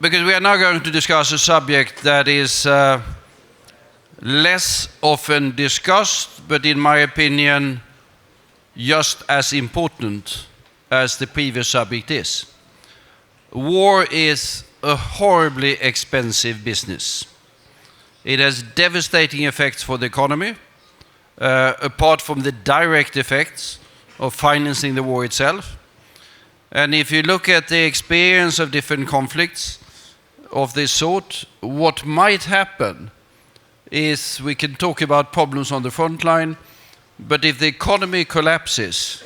because we are now going to discuss a subject that is less often discussed, but in my opinion, just as important as the previous subject is. War is a horribly expensive business. It has devastating effects for the economy, apart from the direct effects of financing the war itself. And if you look at the experience of different conflicts of this sort, what might happen is we can talk about problems on the front line, but if the economy collapses,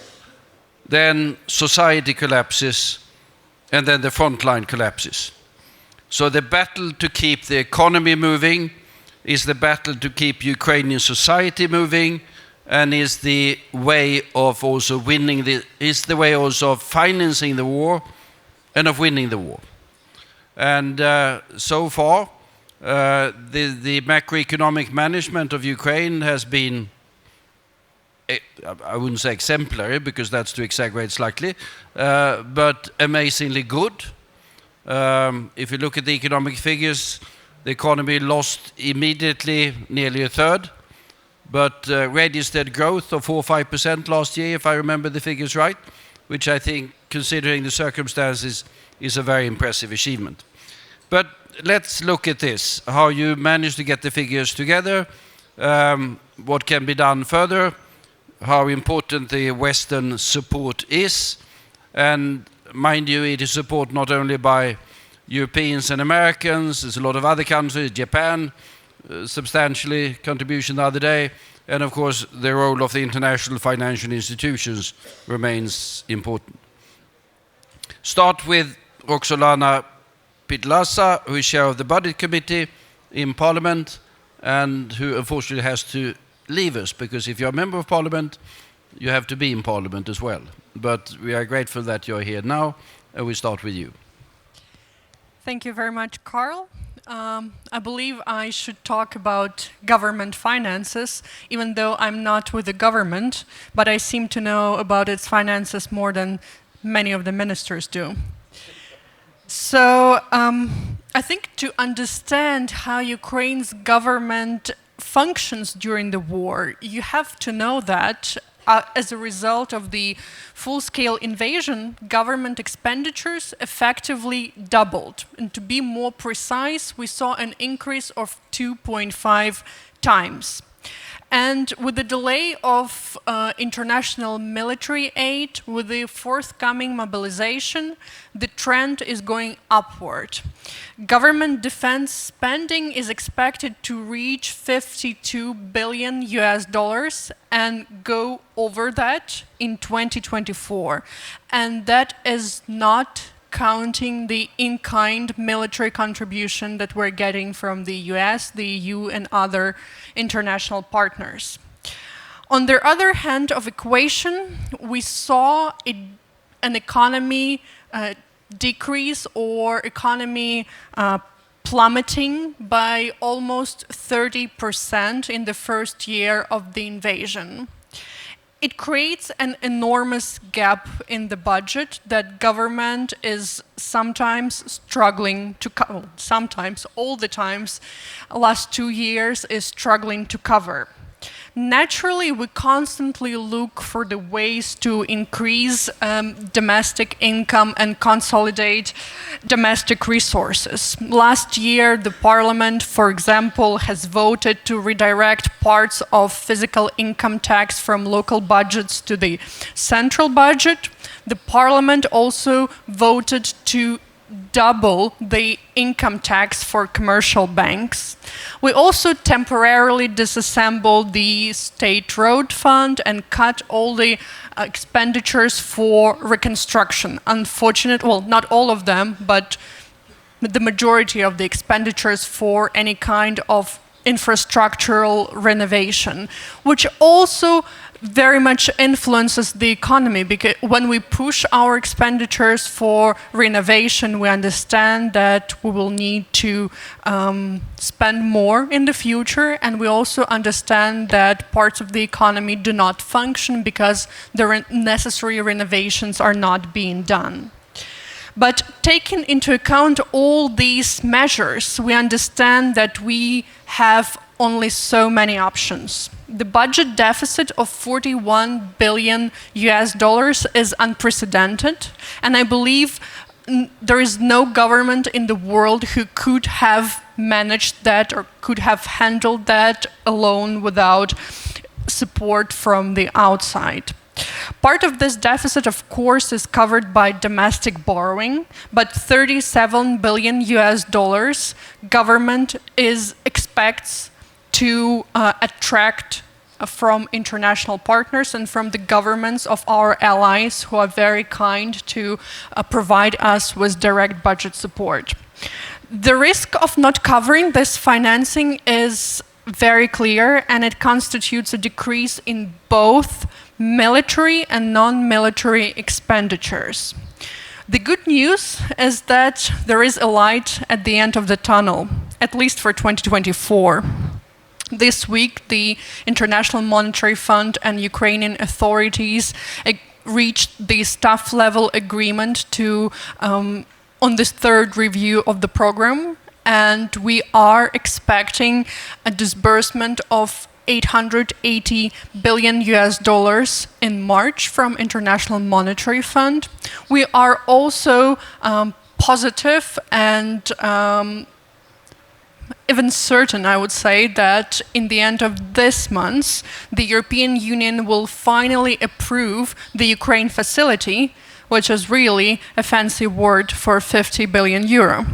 then society collapses, and then the front line collapses. So the battle to keep the economy moving is the battle to keep Ukrainian society moving, and is the way of also of financing the war and of winning the war. And so far, the macroeconomic management of Ukraine has been, I wouldn't say exemplary, because that's to exaggerate slightly, but amazingly good. If you look at the economic figures, the economy lost immediately nearly a third, but registered growth of 4 or 5% last year, if I remember the figures right, which I think, considering the circumstances, is a very impressive achievement. But let's look at this, how you managed to get the figures together, what can be done further, how important the Western support is, and mind you, it is support not only by Europeans and Americans, there's a lot of other countries, Japan, substantially contribution the other day, and of course the role of the international financial institutions remains important. Start with Roksolana Pidlasa, who is chair of the Budget Committee in Parliament, and who unfortunately has to leave us, because if you're a member of Parliament, you have to be in Parliament as well. But we are grateful that you're here now, and we start with you. Thank you very much, Carl. I believe I should talk about government finances, even though I'm not with the government, but I seem to know about its finances more than many of the ministers do. So I think to understand how Ukraine's government functions during the war, you have to know that as a result of the full-scale invasion, government expenditures effectively doubled. And to be more precise, we saw an increase of 2.5 times. And with the delay of international military aid, with the forthcoming mobilization, the trend is going upward. Government defense spending is expected to reach $52 billion and go over that in 2024. And that is not counting the in-kind military contribution that we're getting from the US, the EU, and other international partners. On the other hand of equation, we saw an economy decrease or economy plummeting by almost 30% in the first year of the invasion. It creates an enormous gap in the budget that government is sometimes struggling to cover, sometimes, all the times, last 2 years is struggling to cover. Naturally, we constantly look for the ways to increase domestic income and consolidate domestic resources. Last year, the parliament, for example, has voted to redirect parts of physical income tax from local budgets to the central budget. The parliament also voted to double the income tax for commercial banks. We also temporarily disassembled the state road fund and cut all the expenditures for reconstruction. Unfortunately, well, not all of them, but the majority of the expenditures for any kind of infrastructural renovation, which also very much influences the economy, because when we push our expenditures for renovation, we understand that we will need to spend more in the future, and we also understand that parts of the economy do not function because the necessary renovations are not being done. But taking into account all these measures, we understand that we have only so many options. The budget deficit of 41 billion US dollars is unprecedented, and I believe there is no government in the world who could have managed that or could have handled that alone without support from the outside. Part of this deficit, of course, is covered by domestic borrowing, but 37 billion US dollars government expects to attract from international partners and from the governments of our allies who are very kind to provide us with direct budget support. The risk of not covering this financing is very clear, and it constitutes a decrease in both military and non-military expenditures. The good news is that there is a light at the end of the tunnel, at least for 2024. This week, the International Monetary Fund and Ukrainian authorities reached the staff-level agreement on this third review of the program, and we are expecting a disbursement of 880 billion US dollars in March from International Monetary Fund. We are also positive and even certain, I would say, that in the end of this month, the European Union will finally approve the Ukraine facility, which is really a fancy word for 50 billion euro.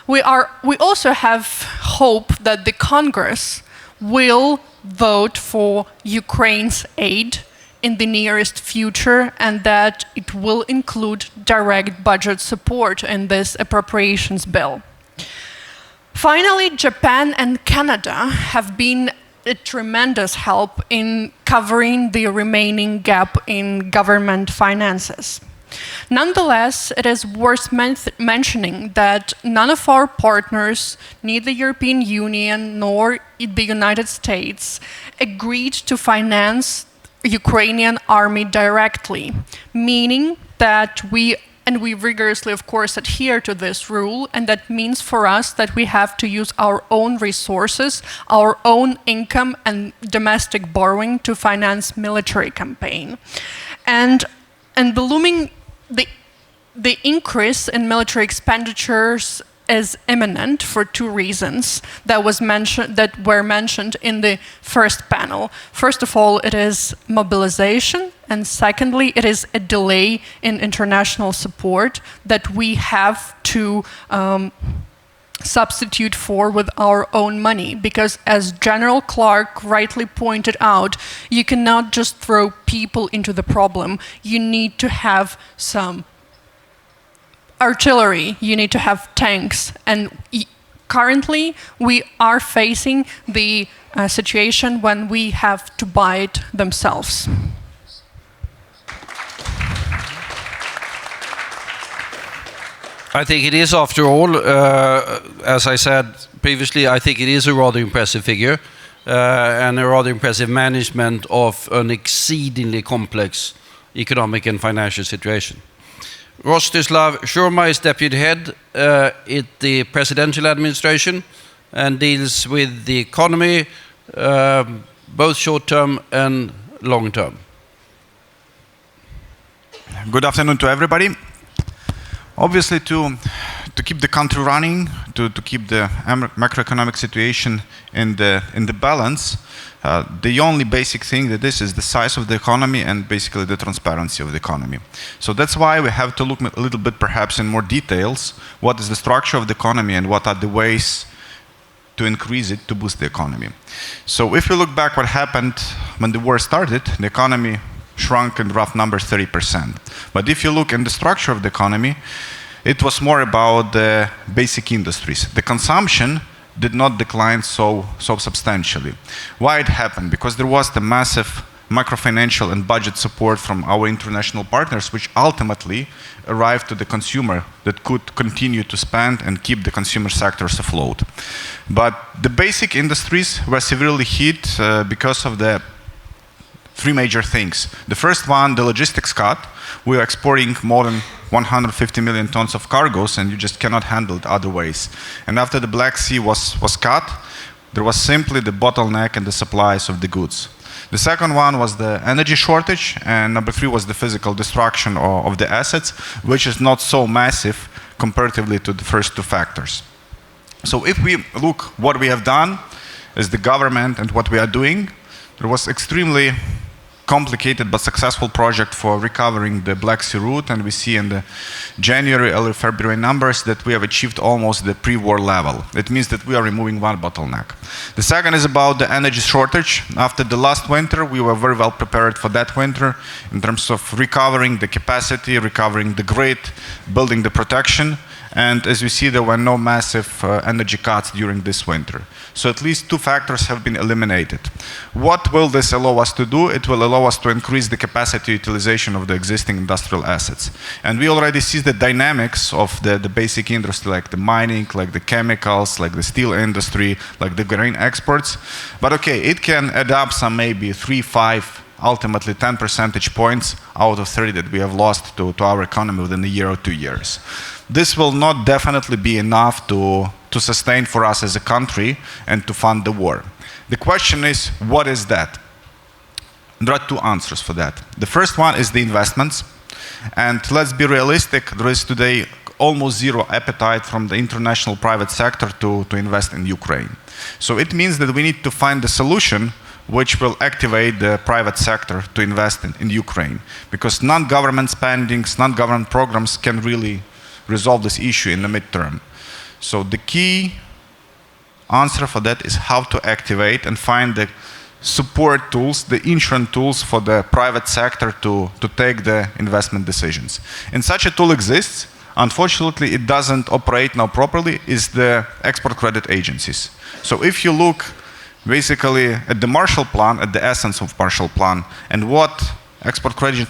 We also have hope that the Congress will vote for Ukraine's aid in the nearest future, and that it will include direct budget support in this appropriations bill. Finally, Japan and Canada have been a tremendous help in covering the remaining gap in government finances. Nonetheless, it is worth mentioning that none of our partners, neither the European Union nor the United States, agreed to finance the Ukrainian army directly, meaning that we rigorously, of course, adhere to this rule, and that means for us that we have to use our own resources, our own income and domestic borrowing to finance military campaign. And the increase in military expenditures is imminent for two reasons that were mentioned in the first panel. First of all, it is mobilization, and secondly, it is a delay in international support that we have to substitute for with our own money, because as General Clark rightly pointed out, you cannot just throw people into the problem. You need to have some artillery, you need to have tanks, and currently we are facing the situation when we have to buy it themselves. I think it is, after all, as I said previously, I think it is a rather impressive figure and a rather impressive management of an exceedingly complex economic and financial situation. Rostyslav Shurma is deputy head in the presidential administration and deals with the economy, both short-term and long-term. Good afternoon to everybody. Obviously, to keep the country running, to keep the macroeconomic situation in the balance, the only basic thing that this is the size of the economy and basically the transparency of the economy. So that's why we have to look a little bit perhaps in more details what is the structure of the economy and what are the ways to increase it, to boost the economy. So if you look back what happened when the war started, the economy shrunk in rough numbers 30%. But if you look in the structure of the economy, it was more about the basic industries. The consumption did not decline so substantially. Why it happened? Because there was the massive macrofinancial and budget support from our international partners, which ultimately arrived to the consumer that could continue to spend and keep the consumer sectors afloat. But the basic industries were severely hit because of the three major things. The first one, the logistics cut. We are exporting more than 150 million tons of cargoes, and you just cannot handle it other ways. And after the Black Sea was cut, there was simply the bottleneck in the supplies of the goods. The second one was the energy shortage, and number 3 was the physical destruction of the assets, which is not so massive comparatively to the first 2 factors. So if we look what we have done as the government and what we are doing, there was extremely complicated but successful project for recovering the Black Sea route, and we see in the January, early February numbers that we have achieved almost the pre-war level. It means that we are removing one bottleneck. The second is about the energy shortage. After the last winter, we were very well prepared for that winter in terms of recovering the capacity, recovering the grid, building the protection. And as you see, there were no massive energy cuts during this winter. So at least 2 factors have been eliminated. What will this allow us to do? It will allow us to increase the capacity utilization of the existing industrial assets. And we already see the dynamics of the basic industry, like the mining, like the chemicals, like the steel industry, like the grain exports. But okay, it can add up some maybe 3, 5, ultimately 10 percentage points out of 30 that we have lost to our economy within a year or 2 years. This will not definitely be enough to sustain for us as a country and to fund the war. The question is, what is that? There are 2 answers for that. The first one is the investments. And let's be realistic, there is today almost zero appetite from the international private sector to invest in Ukraine. So it means that we need to find a solution which will activate the private sector to invest in Ukraine. Because non-government spendings, non-government programs can really resolve this issue in the midterm. So the key answer for that is how to activate and find the support tools, the insurance tools for the private sector to take the investment decisions. And such a tool exists. Unfortunately, it doesn't operate now properly, is the export credit agencies. So if you look basically at the Marshall Plan, at the essence of Marshall Plan, and what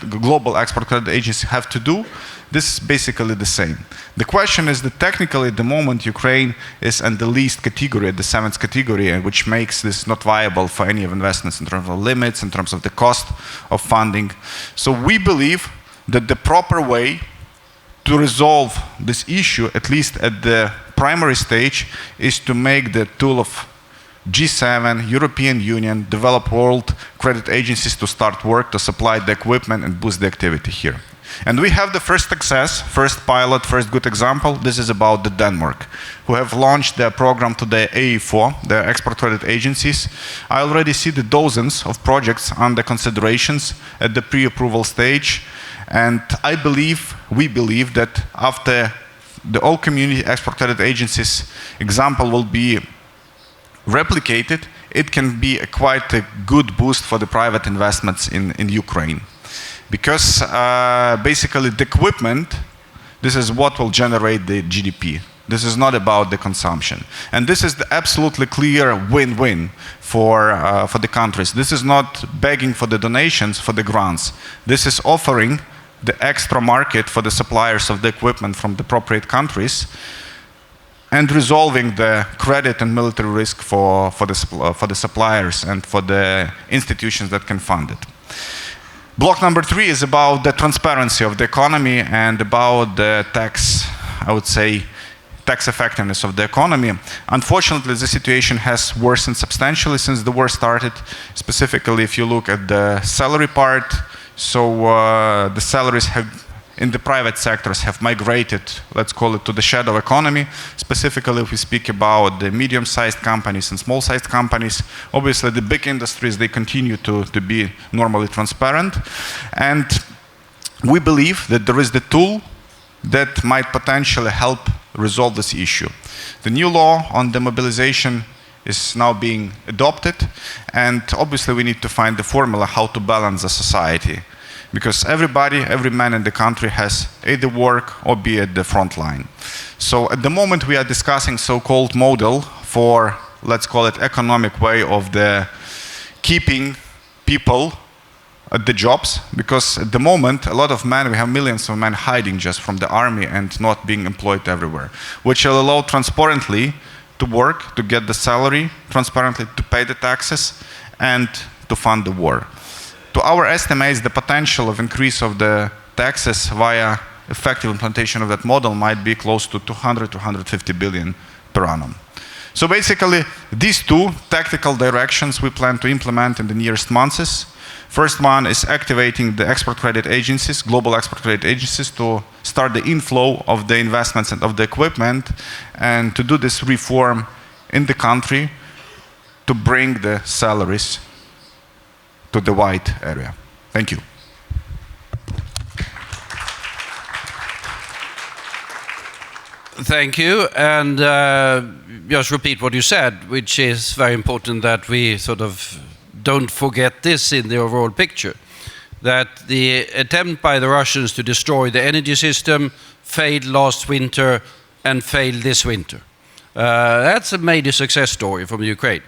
global export credit agencies have to do, this is basically the same. The question is that technically at the moment Ukraine is in the least category, the 7th category, which makes this not viable for any of investments in terms of limits, in terms of the cost of funding. So we believe that the proper way to resolve this issue, at least at the primary stage, is to make the tool of G7, European Union, developed world credit agencies to start work to supply the equipment and boost the activity here. And we have the first success, first pilot, first good example. This is about the Denmark, who have launched their program to the AE4, their export credit agencies. I already see the dozens of projects under considerations at the pre-approval stage. And we believe that after the all community export credit agencies example will be replicated, it can be quite a good boost for the private investments in Ukraine. Because basically the equipment, this is what will generate the GDP. This is not about the consumption. And this is the absolutely clear win-win for the countries. This is not begging for the donations, for the grants. This is offering the extra market for the suppliers of the equipment from the appropriate countries and resolving the credit and military risk for the suppliers and for the institutions that can fund it. Block number 3 is about the transparency of the economy and about the tax, I would say, tax effectiveness of the economy. Unfortunately, the situation has worsened substantially since the war started, specifically if you look at the salary part. So the salaries in the private sectors have migrated, let's call it, to the shadow economy. Specifically, if we speak about the medium-sized companies and small-sized companies, obviously the big industries, they continue to be normally transparent. And we believe that there is the tool that might potentially help resolve this issue. The new law on demobilization is now being adopted, and obviously we need to find the formula how to balance the society. Because every man in the country has either work or be at the front line. So at the moment we are discussing so-called model for, let's call it, economic way of the keeping people at the jobs, because at the moment a lot of men, we have millions of men hiding just from the army and not being employed everywhere, which will allow transparently to work, to get the salary, transparently to pay the taxes and to fund the war. To our estimates, the potential of increase of the taxes via effective implementation of that model might be close to 200 to 150 billion per annum. So basically, these two tactical directions we plan to implement in the nearest months. First one is activating the export credit agencies, global export credit agencies, to start the inflow of the investments and of the equipment, and to do this reform in the country to bring the salaries to the white area. Thank you. Thank you, and just repeat what you said, which is very important that we sort of don't forget this in the overall picture, that the attempt by the Russians to destroy the energy system failed last winter and failed this winter. That's a major success story from Ukraine.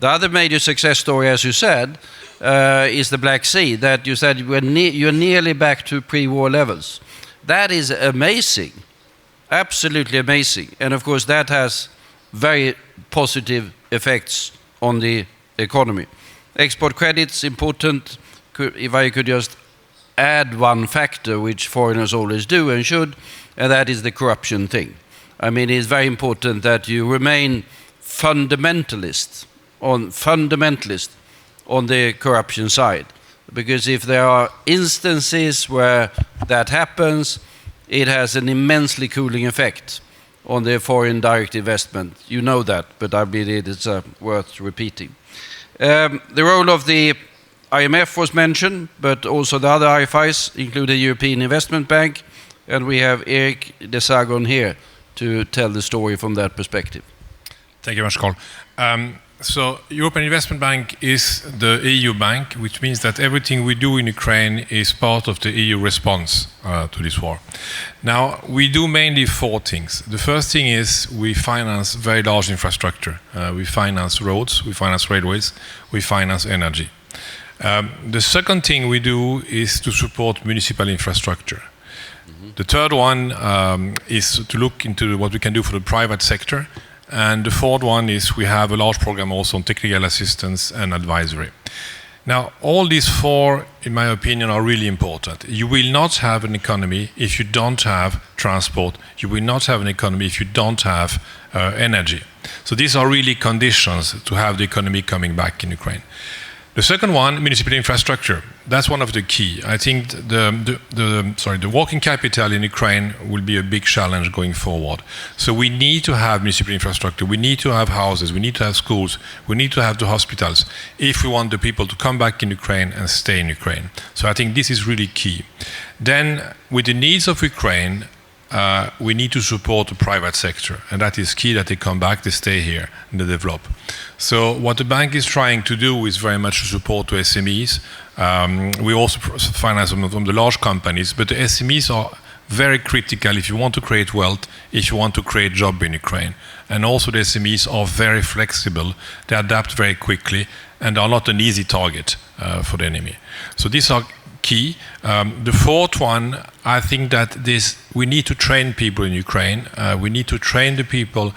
The other major success story, as you said, is the Black Sea, that you said you're nearly back to pre-war levels. That is amazing, absolutely amazing. And of course that has very positive effects on the economy. Export credits, important. If I could just add one factor, which foreigners always do and should, and that is the corruption thing. I mean, it's very important that you remain fundamentalist on the corruption side. Because if there are instances where that happens, it has an immensely cooling effect on the foreign direct investment. You know that, but I believe it's worth repeating. The role of the IMF was mentioned, but also the other IFIs, including the European Investment Bank, and we have Erik de Zagon here to tell the story from that perspective. Thank you very much, Carl. So European Investment Bank is the EU bank, which means that everything we do in Ukraine is part of the EU response to this war. Now, we do mainly four things. The first thing is we finance very large infrastructure. We finance roads, we finance railways, we finance energy. The second thing we do is to support municipal infrastructure. The third one is to look into what we can do for the private sector. And the fourth one is we have a large program also on technical assistance and advisory. Now, all these four, in my opinion, are really important. You will not have an economy if you don't have transport. You will not have an economy if you don't have energy. So these are really conditions to have the economy coming back in Ukraine. The second one, municipal infrastructure. That's one of the key. I think the working capital in Ukraine will be a big challenge going forward. So we need to have municipal infrastructure. We need to have houses. We need to have schools. We need to have the hospitals if we want the people to come back in Ukraine and stay in Ukraine. So I think this is really key. Then, with the needs of Ukraine, we need to support the private sector, and that is key, that they come back, they stay here, and they develop. So what the bank is trying to do is very much to support the SMEs. We also finance them from the large companies, but the SMEs are very critical if you want to create wealth, if you want to create jobs in Ukraine. And also the SMEs are very flexible, they adapt very quickly, and are not an easy target for the enemy. So these are key. The fourth one, I think that we need to train people in Ukraine. We need to train the people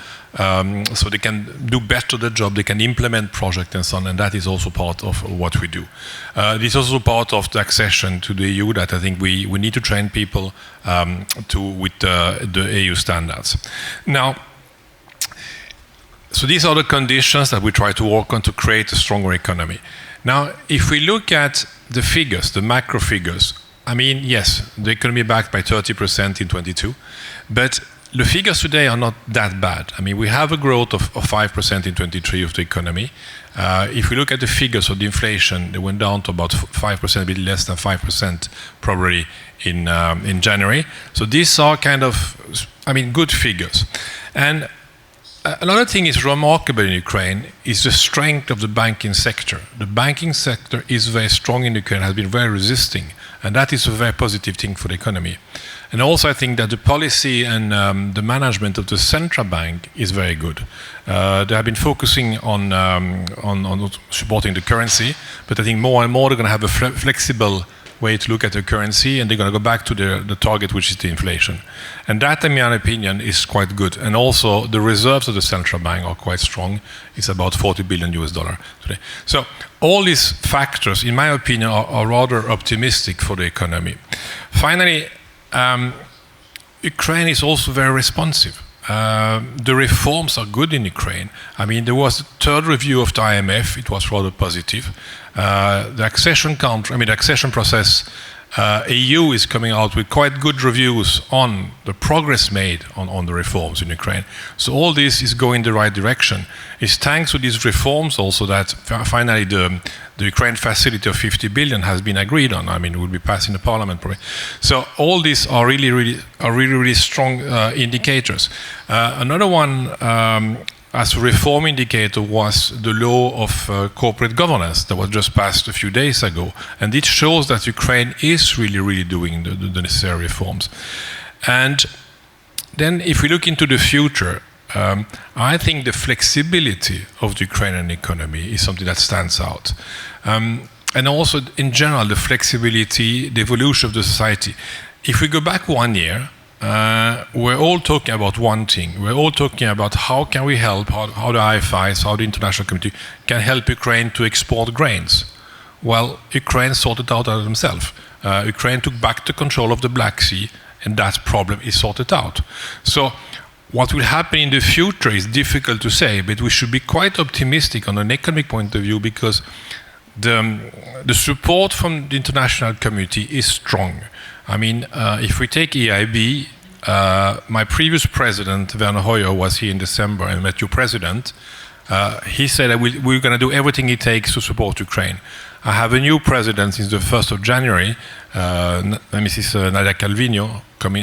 so they can do better the job, they can implement projects and so on, and that is also part of what we do. This is also part of the accession to the EU, that I think we need to train people with the EU standards. Now, so these are the conditions that we try to work on to create a stronger economy. Now, if we look at the figures, the macro figures, I mean, yes, the economy backed by 30% in 22, but the figures today are not that bad. I mean, we have a growth of 5% in 23 of the economy. If we look at the figures of the inflation, they went down to about 5%, a bit less than 5% probably in January. So these are kind of, I mean, good figures. And another thing is remarkable in Ukraine is the strength of the banking sector. The banking sector is very strong in Ukraine, has been very resisting, and that is a very positive thing for the economy. And also I think that the policy and the management of the central bank is very good. They have been focusing on supporting the currency, but I think more and more they're going to have a flexible way to look at the currency, and they're going to go back to the target, which is the inflation. And that, in my opinion, is quite good. And also, the reserves of the central bank are quite strong. It's about $40 billion today. So all these factors, in my opinion, are rather optimistic for the economy. Finally, Ukraine is also very responsive. The reforms are good in Ukraine. I mean, there was a third review of the IMF. It was rather positive. The accession process, EU is coming out with quite good reviews on the progress made on the reforms in Ukraine. So all this is going the right direction. It's thanks to these reforms also that finally the Ukraine facility of 50 billion has been agreed on. I mean, it will be passed in the parliament probably. So all these are really strong indicators. Another one as a reform indicator was the law of corporate governance that was just passed a few days ago. And it shows that Ukraine is really doing the necessary reforms. And then if we look into the future, I think the flexibility of the Ukrainian economy is something that stands out. And also, in general, the flexibility, the evolution of the society. If we go back 1 year, we're all talking about one thing. We're all talking about how can we help, how the IFIs, how the international community can help Ukraine to export grains. Well, Ukraine sorted out themselves. Ukraine took back the control of the Black Sea, and that problem is sorted out. So what will happen in the future is difficult to say, but we should be quite optimistic on an economic point of view because the support from the international community is strong. I mean, if we take EIB, my previous president, Werner Hoyer, was here in December and met your president. He said that we're going to do everything it takes to support Ukraine. I have a new president since the 1st of January, Mrs. Nadia Calvino,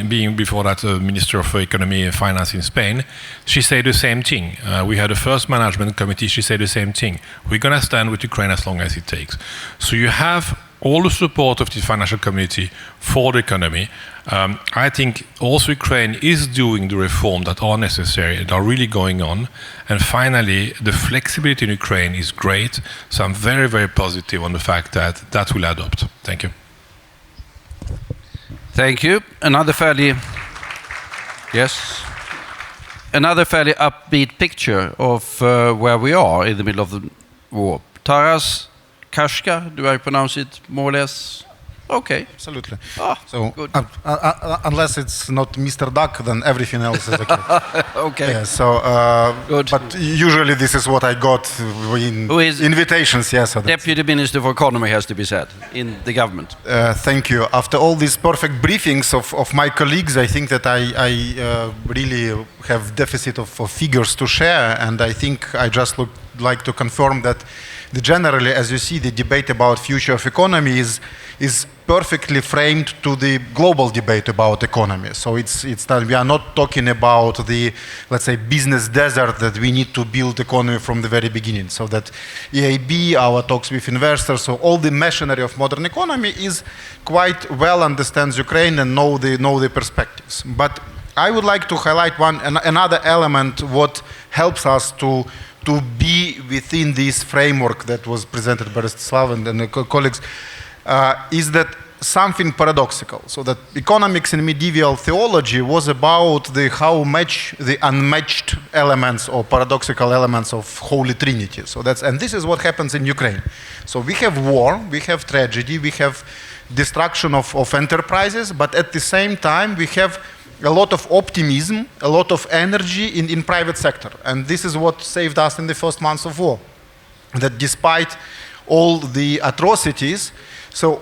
being before that Minister of Economy and Finance in Spain. She said the same thing. We had a first management committee, she said the same thing. We're going to stand with Ukraine as long as it takes. So you have all the support of the financial community for the economy. I think also Ukraine is doing the reforms that are necessary and are really going on. And finally, the flexibility in Ukraine is great. So I'm very positive on the fact that that will adopt. Thank you. Thank you. Another fairly upbeat picture of where we are in the middle of the war. Taras Kachka, do I pronounce it more or less? Okay. Absolutely. So good. Unless it's not Mr. Duck, then everything else is okay. Okay. Yeah, so, good. But usually this is what I got in invitations. Yes. So Deputy Minister for Economy has to be said in the government. Thank you. After all these perfect briefings of my colleagues, I think that I really have deficit of figures to share, and I think I just would like to confirm that generally, as you see, the debate about future of economy is perfectly framed to the global debate about economy. So it's that we are not talking about the, let's say, business desert that we need to build economy from the very beginning. So that EIB, our talks with investors, so all the machinery of modern economy is quite well understands Ukraine and know the perspectives. But I would like to highlight another element what helps us to be within this framework that was presented by Rostyslav and the colleagues, is that something paradoxical. So that economics in medieval theology was about the unmatched elements or paradoxical elements of Holy Trinity. So and this is what happens in Ukraine. So we have war, we have tragedy, we have destruction of enterprises, but at the same time we have a lot of optimism, a lot of energy in private sector. And this is what saved us in the first months of war. That despite all the atrocities, so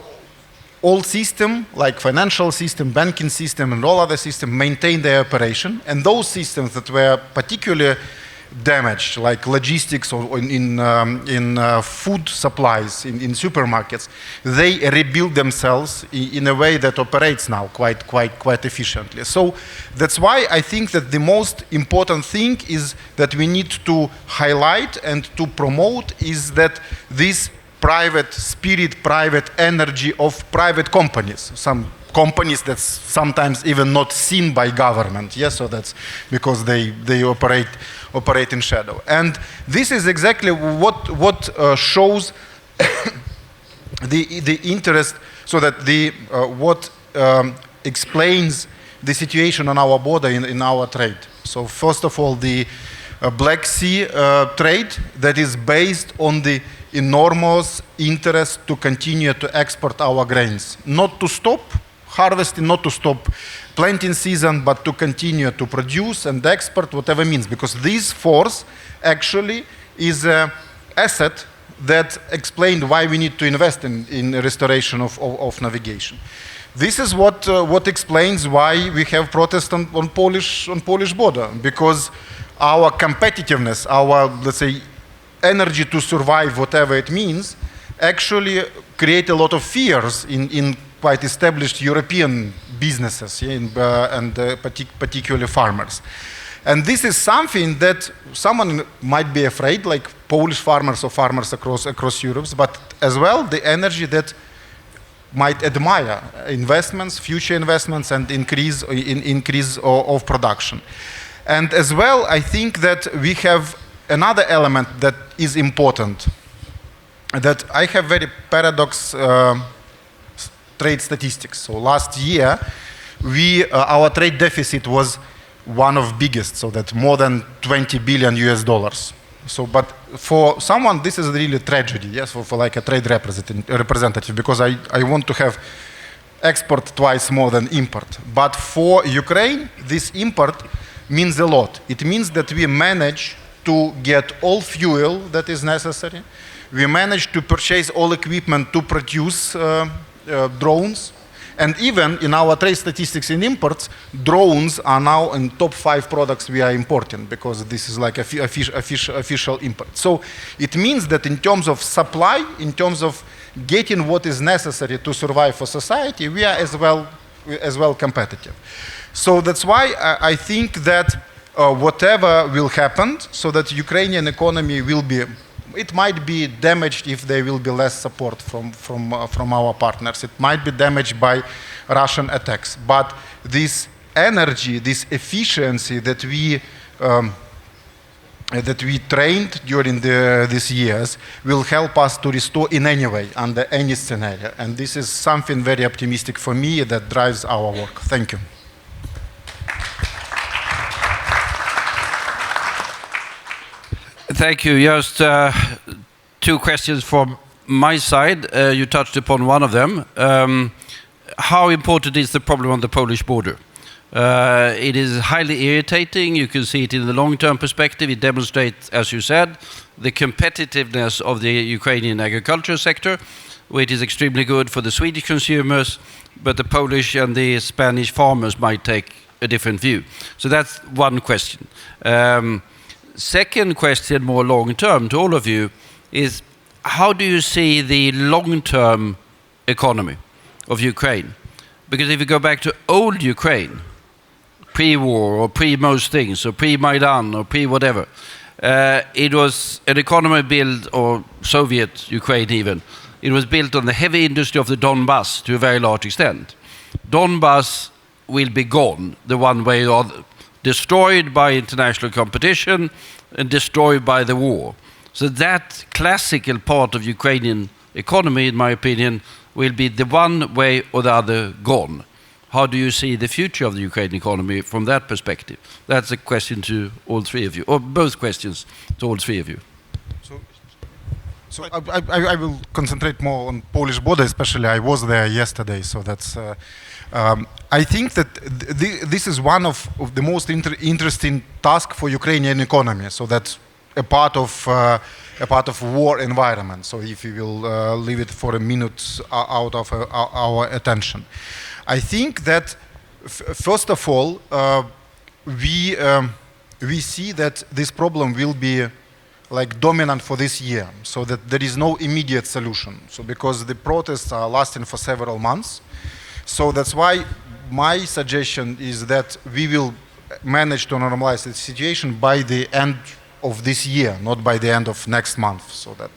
all system, like financial system, banking system, and all other systems maintain their operation. And those systems that were particularly damaged, like logistics or in food supplies, in supermarkets, they rebuild themselves in a way that operates now quite efficiently. So that's why I think that the most important thing is that we need to highlight and to promote is that this private spirit, private energy of private companies. Some companies that's sometimes even not seen by government. Yes, so that's because they operate in shadow. And this is exactly what shows the interest, so that what explains the situation on our border in our trade. So first of all, the Black Sea trade that is based on the enormous interest to continue to export our grains, not to stop harvesting, not to stop planting season, but to continue to produce and export, whatever means, because this force actually is an asset that explained why we need to invest in restoration of navigation. This is what explains why we have protests on Polish border, because our competitiveness, our, let's say, energy to survive, whatever it means, actually create a lot of fears in quite established European businesses, and particularly farmers. And this is something that someone might be afraid, like Polish farmers or farmers across Europe, but as well the energy that might admire investments, future investments, and increase of production. And as well, I think that we have another element that is important, that I have very paradox trade statistics. So last year, our trade deficit was one of biggest, so that more than 20 billion US dollars. So, but for someone, this is really a tragedy, yes, for like a trade representative, because I want to have export twice more than import. But for Ukraine, this import means a lot. It means that we manage to get all fuel that is necessary. We manage to purchase all equipment to produce drones. And even in our trade statistics in imports, drones are now in top 5 products we are importing, because this is like official import. So it means that in terms of supply, in terms of getting what is necessary to survive for society, we are as well competitive. So that's why I think that whatever will happen, so that Ukrainian economy will be, it might be damaged if there will be less support from our partners. It might be damaged by Russian attacks. But this energy, this efficiency that we trained during these years will help us to restore in any way, under any scenario. And this is something very optimistic for me that drives our work. Thank you. Thank you. Just 2 questions from my side. You touched upon one of them. How important is the problem on the Polish border? It is highly irritating. You can see it in the long-term perspective. It demonstrates, as you said, the competitiveness of the Ukrainian agriculture sector, which is extremely good for the Swedish consumers, but the Polish and the Spanish farmers might take a different view. So that's one question. Second question, more long-term to all of you, is how do you see the long-term economy of Ukraine? Because if you go back to old Ukraine, pre-war or pre-most things, or pre-Maidan or pre-whatever, it was an economy built, or Soviet Ukraine even, it was built on the heavy industry of the Donbass to a very large extent. Donbass will be gone the one way or the other, destroyed by international competition and destroyed by the war. So that classical part of Ukrainian economy, in my opinion, will be the one way or the other gone. How do you see the future of the Ukrainian economy from that perspective? That's a question to all 3 of you, or both questions to all 3 of you. So I will concentrate more on Polish border, especially I was there yesterday, so that's... I think that this is one of the most interesting tasks for Ukrainian economy. So that's a part of war environment. So if you will leave it for a minute out of our attention, I think that first of all we see that this problem will be like dominant for this year. So that there is no immediate solution. So because the protests are lasting for several months. So that's why my suggestion is that we will manage to normalize the situation by the end of this year, not by the end of next month. So that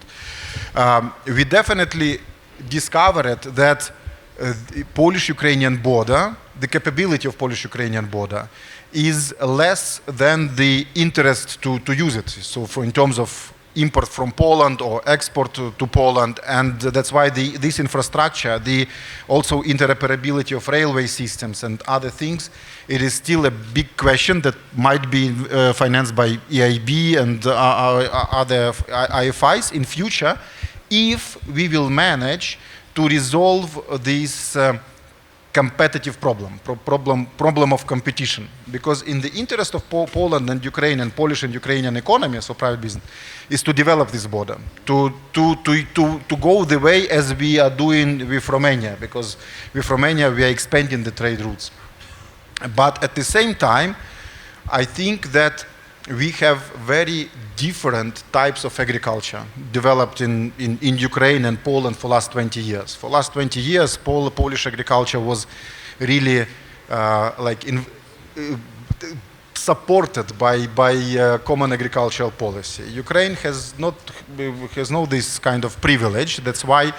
we definitely discovered that the Polish-Ukrainian border, the capability of Polish-Ukrainian border, is less than the interest to use it. So in terms of import from Poland or export to Poland, and that's why this infrastructure, the also interoperability of railway systems and other things, it is still a big question that might be financed by EIB and other IFIs in future, if we will manage to resolve this competitive problem of competition. Because in the interest of Poland and Ukraine and Polish and Ukrainian economy, so private business, is to develop this border, to go the way as we are doing with Romania, because with Romania we are expanding the trade routes. But at the same time, I think that we have very different types of agriculture developed in Ukraine and Poland for last 20 years. For last 20 years, Polish agriculture was really supported by common agricultural policy. Ukraine has no this kind of privilege. That's why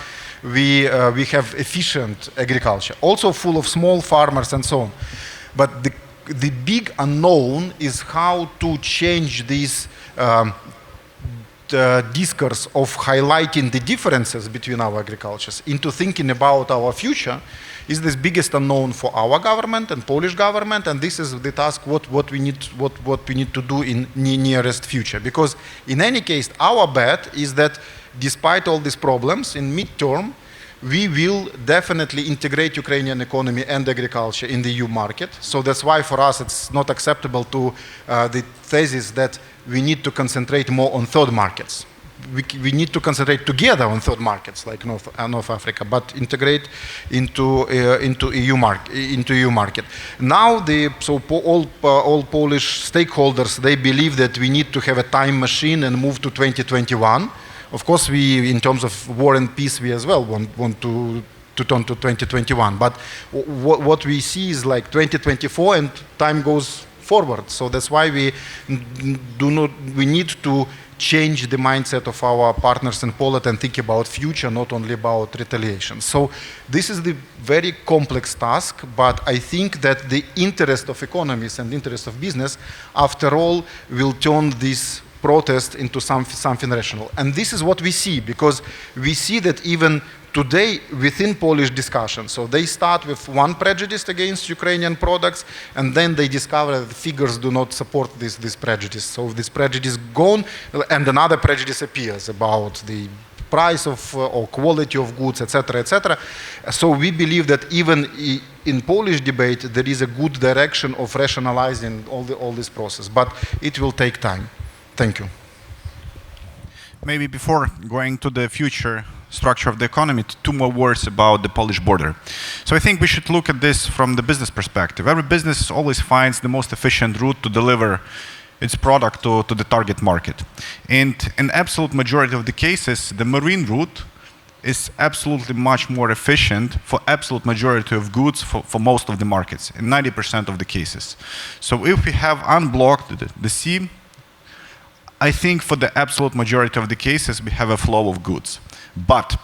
we have efficient agriculture, also full of small farmers and so on. But the big unknown is how to change this discourse of highlighting the differences between our agricultures into thinking about our future is the biggest unknown for our government and Polish government, and this is the task what we need to do in nearest future. Because in any case, our bet is that despite all these problems, in midterm, we will definitely integrate Ukrainian economy and agriculture in the EU market. So that's why for us it's not acceptable to the thesis that we need to concentrate more on third markets. We need to concentrate together on third markets like North Africa, but integrate into EU market. Now, all Polish stakeholders, they believe that we need to have a time machine and move to 2021. Of course, we, in terms of war and peace, we as well want to turn to 2021. But what we see is like 2024, and time goes forward. So that's why we need to change the mindset of our partners in Poland and think about future, not only about retaliation. So this is the very complex task, but I think that the interest of economies and interest of business, after all, will turn this protest into something rational. And this is what we see, because we see that even today within Polish discussion, so they start with one prejudice against Ukrainian products, and then they discover that the figures do not support this prejudice. So this prejudice gone, and another prejudice appears about the price of or quality of goods, etc., etc. So we believe that even in Polish debate there is a good direction of rationalizing all this process, but it will take time. Thank you. Maybe before going to the future structure of the economy, two more words about the Polish border. So I think we should look at this from the business perspective. Every business always finds the most efficient route to deliver its product to the target market. And in absolute majority of the cases, the marine route is absolutely much more efficient for absolute majority of goods for most of the markets, in 90% of the cases. So if we have unblocked the sea, I think for the absolute majority of the cases, we have a flow of goods. But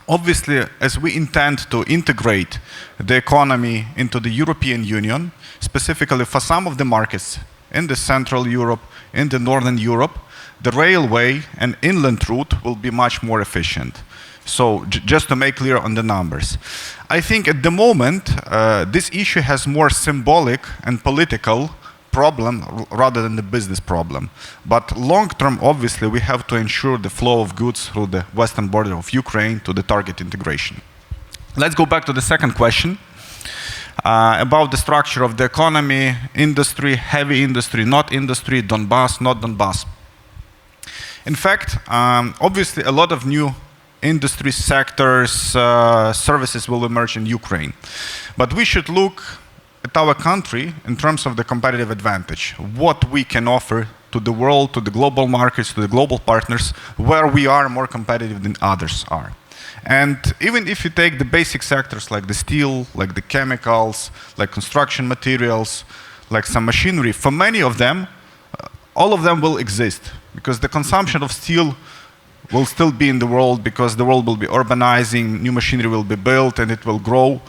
obviously, as we intend to integrate the economy into the European Union, specifically for some of the markets in the Central Europe, in the Northern Europe, the railway and inland route will be much more efficient. So just to make clear on the numbers. I think at the moment, this issue has more symbolic and political problem rather than the business problem. But long term, obviously, we have to ensure the flow of goods through the western border of Ukraine to the target integration. Let's go back to the second question about the structure of the economy, industry, heavy industry, not industry, Donbass, not Donbass. In fact, obviously, a lot of new industry sectors, services will emerge in Ukraine. But we should look at our country in terms of the competitive advantage, what we can offer to the world, to the global markets, to the global partners, where we are more competitive than others are. And even if you take the basic sectors like the steel, like the chemicals, like construction materials, like some machinery, for many of them, all of them will exist, because the consumption of steel will still be in the world, because the world will be urbanizing, new machinery will be built, and it will grow.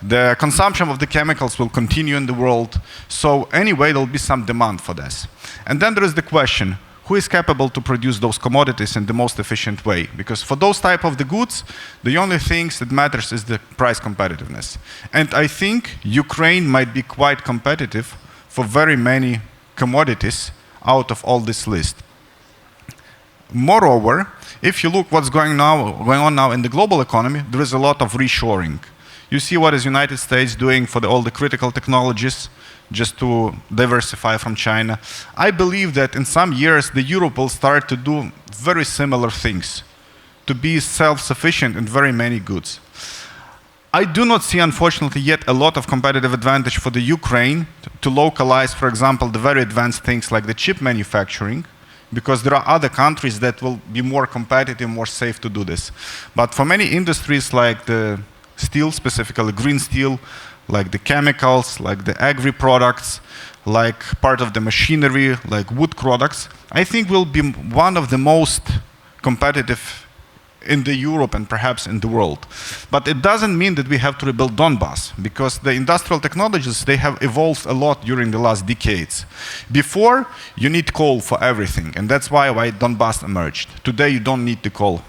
The consumption of the chemicals will continue in the world. So anyway, there will be some demand for this. And then there is the question, who is capable to produce those commodities in the most efficient way? Because for those type of the goods, the only things that matters is the price competitiveness. And I think Ukraine might be quite competitive for very many commodities out of all this list. Moreover, if you look what's going on now in the global economy, there is a lot of reshoring. You see what is United States doing for all the critical technologies, just to diversify from China. I believe that in some years, the Europe will start to do very similar things, to be self-sufficient in very many goods. I do not see, unfortunately, yet a lot of competitive advantage for the Ukraine to localize, for example, the very advanced things like the chip manufacturing, because there are other countries that will be more competitive, more safe to do this. But for many industries like the steel, specifically green steel, like the chemicals, like the agri products, like part of the machinery, like wood products, I think will be one of the most competitive in the Europe and perhaps in the world. But it doesn't mean that we have to rebuild Donbass, because the industrial technologies, they have evolved a lot during the last decades. Before, you need coal for everything, and that's why Donbass emerged. Today, you don't need the coal.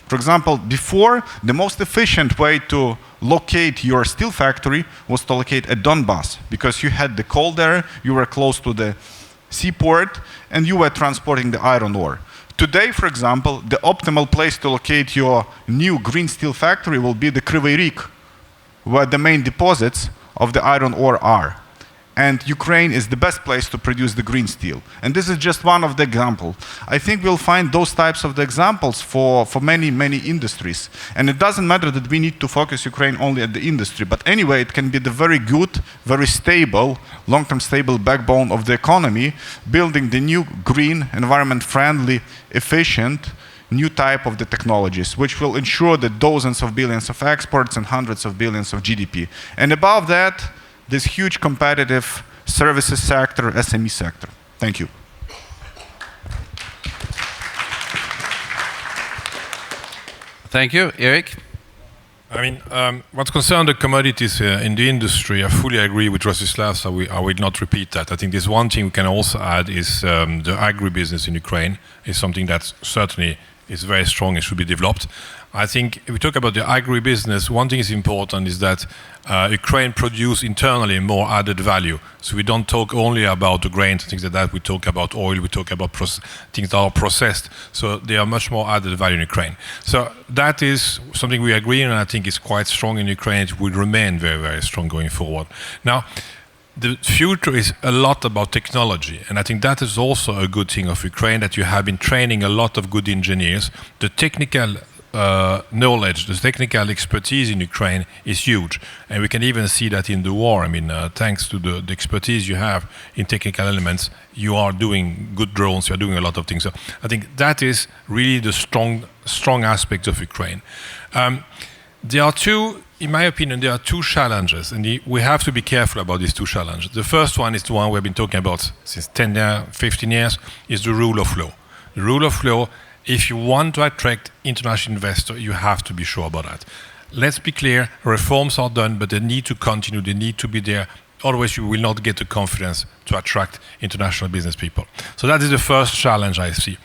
For example, before, the most efficient way to locate your steel factory was to locate at Donbass, because you had the coal there, you were close to the seaport, and you were transporting the iron ore. Today, for example, the optimal place to locate your new green steel factory will be the Kryvyi Rih, where the main deposits of the iron ore are. And Ukraine is the best place to produce the green steel. And this is just one of the examples. I think we'll find those types of the examples for many, many industries. And it doesn't matter that we need to focus Ukraine only at the industry, but anyway, it can be the very good, very stable, long-term stable backbone of the economy, building the new green, environment-friendly, efficient, new type of the technologies, which will ensure the dozens of billions of exports and hundreds of billions of GDP. And above that, this huge competitive services sector, SME sector. Thank you. Thank you. Erik? I mean, what concerns the commodities in the industry, I fully agree with Rostyslav, so I will not repeat that. I think there's one thing we can also add is the agribusiness in Ukraine is something that certainly is very strong and should be developed. I think if we talk about the agribusiness, one thing is important is that Ukraine produce internally more added value. So we don't talk only about the grains, things like that. We talk about oil, we talk about things that are processed. So they are much more added value in Ukraine. So that is something we agree on, and I think is quite strong in Ukraine. It will remain very, very strong going forward. Now, the future is a lot about technology, and I think that is also a good thing of Ukraine, that you have been training a lot of good engineers. The technical knowledge, the technical expertise in Ukraine is huge, and we can even see that in the war. I mean, thanks to the expertise you have in technical elements, you are doing good drones, you are doing a lot of things. So I think that is really the strong aspect of Ukraine. There are two, in my opinion, there are two challenges, and we have to be careful about these two challenges. The first one is the one we've been talking about since 10 years, 15 years, is the rule of law. The rule of law, if you want to attract international investors, you have to be sure about that. Let's be clear, reforms are done, but they need to continue, they need to be there. Otherwise, you will not get the confidence to attract international business people. So that is the first challenge I see.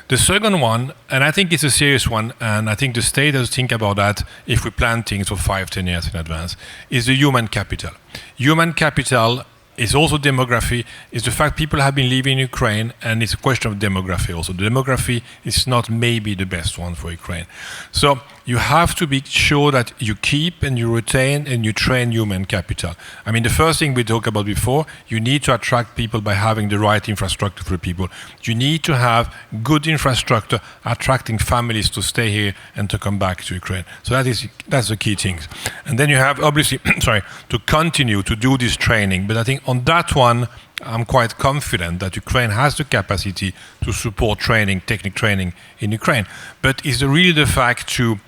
The second one, and I think it's a serious one, and I think the state has to think about that if we plan things for 5-10 years in advance, is the human capital. Human capital is also demography, is the fact people have been living in Ukraine, and it's a question of demography also. The demography is not maybe the best one for Ukraine. So you have to be sure that you keep and you retain and you train human capital. I mean, the first thing we talked about before, you need to attract people by having the right infrastructure for people. You need to have good infrastructure, attracting families to stay here and to come back to Ukraine. So that's the key thing. And then you have obviously, to continue to do this training. But I think on that one, I'm quite confident that Ukraine has the capacity to support training, technical training in Ukraine. But is really the fact to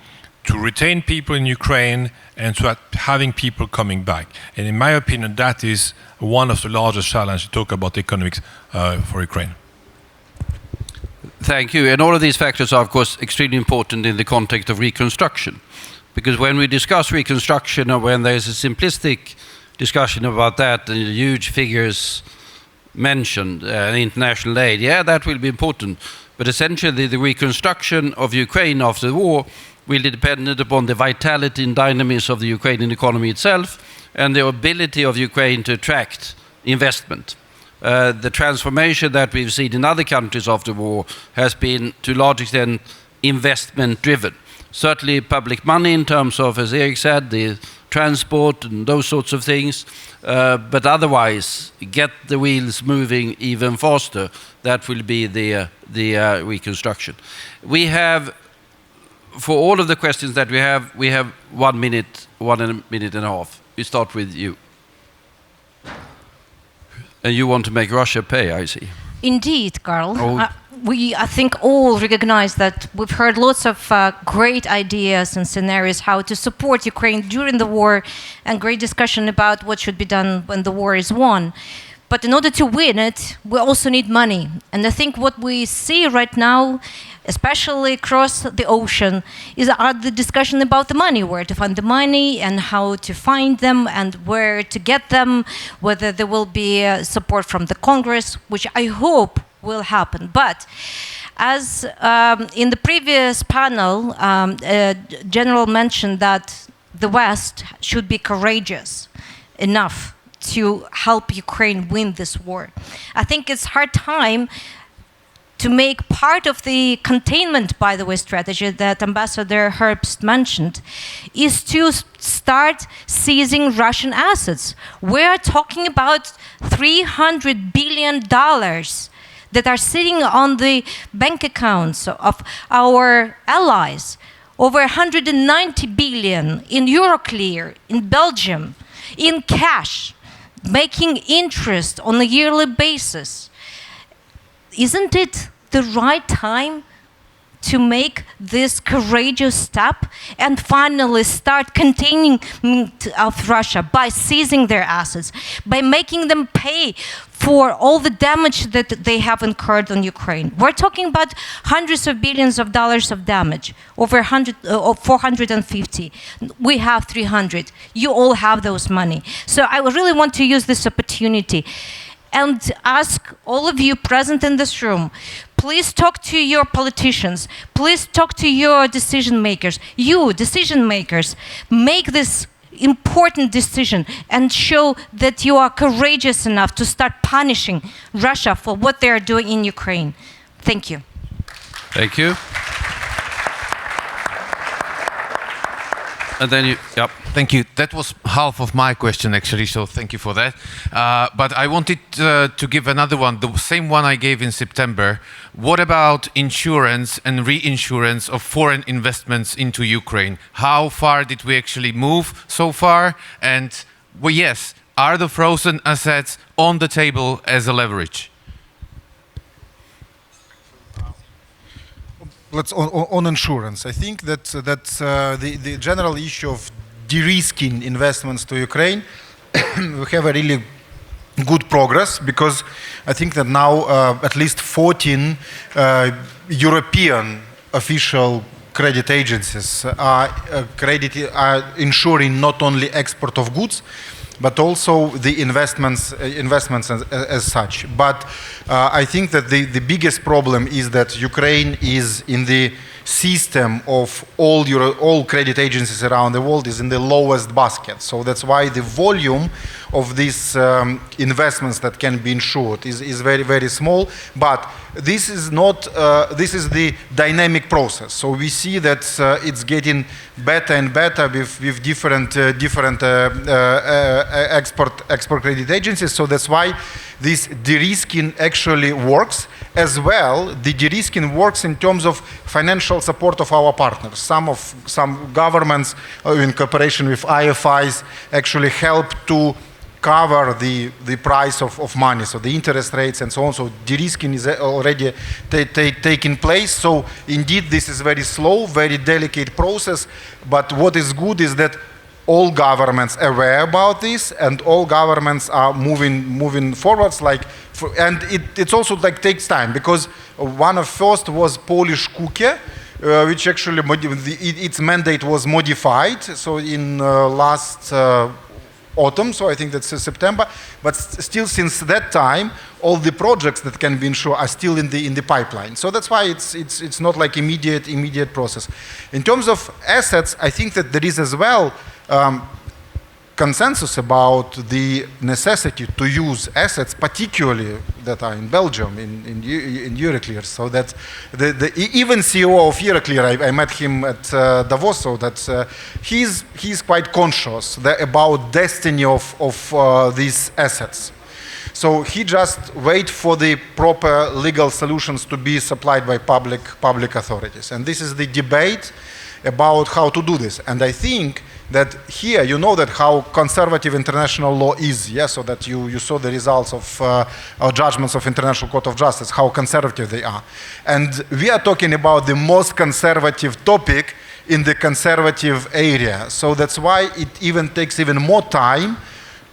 retain people in Ukraine and to having people coming back. And in my opinion, that is one of the largest challenges to talk about economics for Ukraine. Thank you. And all of these factors are, of course, extremely important in the context of reconstruction. Because when we discuss reconstruction, or when there's a simplistic discussion about that, and huge figures mentioned, international aid, yeah, that will be important. But essentially, the reconstruction of Ukraine after the war will be dependent upon the vitality and dynamism of the Ukrainian economy itself and the ability of Ukraine to attract investment. The transformation that we've seen in other countries after the war has been, to a large extent, investment-driven. Certainly public money in terms of, as Erik said, the transport and those sorts of things. But otherwise, get the wheels moving even faster. That will be the reconstruction. We have, for all of the questions that we have 1 minute, 1 minute and a half. We start with you. And you want to make Russia pay, I see. Indeed, Carl. Oh. I think, all recognize that we've heard lots of great ideas and scenarios how to support Ukraine during the war, and great discussion about what should be done when the war is won. But in order to win it, we also need money. And I think what we see right now, especially across the ocean, are the discussion about the money, where to find the money and how to find them and where to get them, whether there will be support from the Congress, which I hope will happen. But as in the previous panel, General mentioned that the West should be courageous enough to help Ukraine win this war. I think it's hard time to make part of the containment, by the way, strategy that Ambassador Herbst mentioned, is to start seizing Russian assets. We're talking about $300 billion that are sitting on the bank accounts of our allies. Over 190 billion in Euroclear, in Belgium, in cash, making interest on a yearly basis. Isn't it the right time to make this courageous step and finally start containing of Russia by seizing their assets, by making them pay for all the damage that they have incurred on Ukraine? We're talking about hundreds of billions of dollars of damage, over 450. We have 300. You all have those money. So I really want to use this opportunity and ask all of you present in this room, please talk to your politicians, please talk to your decision makers. You, decision makers, make this important decision and show that you are courageous enough to start punishing Russia for what they are doing in Ukraine. Thank you. Thank you. And then you, yep. Thank you. That was half of my question, actually, so thank you for that. But I wanted to give another one, the same one I gave in September. What about insurance and reinsurance of foreign investments into Ukraine? How far did we actually move so far? And, well, yes, are the frozen assets on the table as a leverage? Let's on insurance. I think that the general issue of de-risking investments to Ukraine, we have a really good progress, because I think that now at least 14 European official credit agencies are insuring not only export of goods, but also the investments as such. But I think that the biggest problem is that Ukraine is in the system of all credit agencies around the world is in the lowest basket. So that's why the volume of these investments that can be insured is very, very small. But this is not, this is the dynamic process. So we see that it's getting better and better with different export credit agencies. So that's why this de-risking actually works. As well, the de-risking works in terms of financial support of our partners. Some governments, in cooperation with IFIs, actually help to cover the price of money, so the interest rates and so on. So de-risking is already taking place. So indeed, this is very slow, very delicate process. But what is good is that all governments are aware about this, and all governments are moving forwards. And it's also takes time, because one of first was Polish KUKE, which actually its mandate was modified. So in last autumn, so I think that's September. But still, since that time, all the projects that can be insured are still in the pipeline. So that's why it's not like immediate process. In terms of assets, I think that there is as well consensus about the necessity to use assets, particularly that are in Belgium, in Euroclear, so that even CEO of Euroclear, I met him at Davos, so that he's quite conscious about destiny of these assets. So he just wait for the proper legal solutions to be supplied by public authorities. And this is the debate about how to do this. And I think that here, you know that how conservative international law is, yeah? So that you saw the results of judgments of International Court of Justice, how conservative they are. And we are talking about the most conservative topic in the conservative area. So that's why it even takes even more time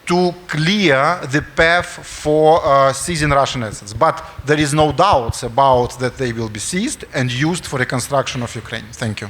to clear the path for seizing Russian assets. But there is no doubt about that they will be seized and used for reconstruction of Ukraine. Thank you.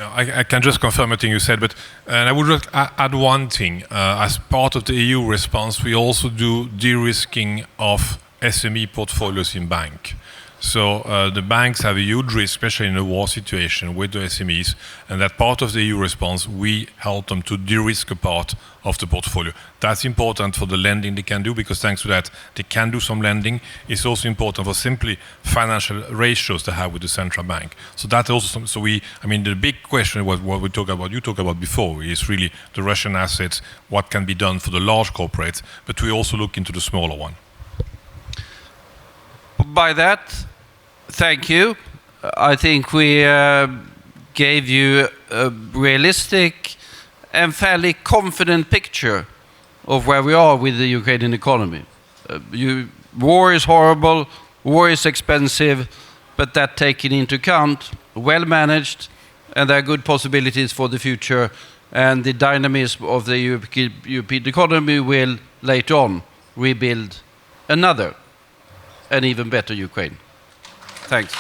I can just confirm everything you said, but and I would just add one thing. As part of the EU response, we also do de-risking of SME portfolios in bank. So the banks have a huge risk, especially in a war situation with the SMEs, and that part of the EU response, we help them to de-risk a part of the portfolio. That's important for the lending they can do, because thanks to that, they can do some lending. It's also important for simply financial ratios they have with the central bank. So that also, I mean, the big question was what we talk about, you talked about before, is really the Russian assets, what can be done for the large corporates, but we also look into the smaller one. By that, thank you. I think we gave you a realistic and fairly confident picture of where we are with the Ukrainian economy. War is horrible, war is expensive, but that taken into account, well managed, and there are good possibilities for the future, and the dynamism of the European economy will later on rebuild another, an even better Ukraine. Thanks.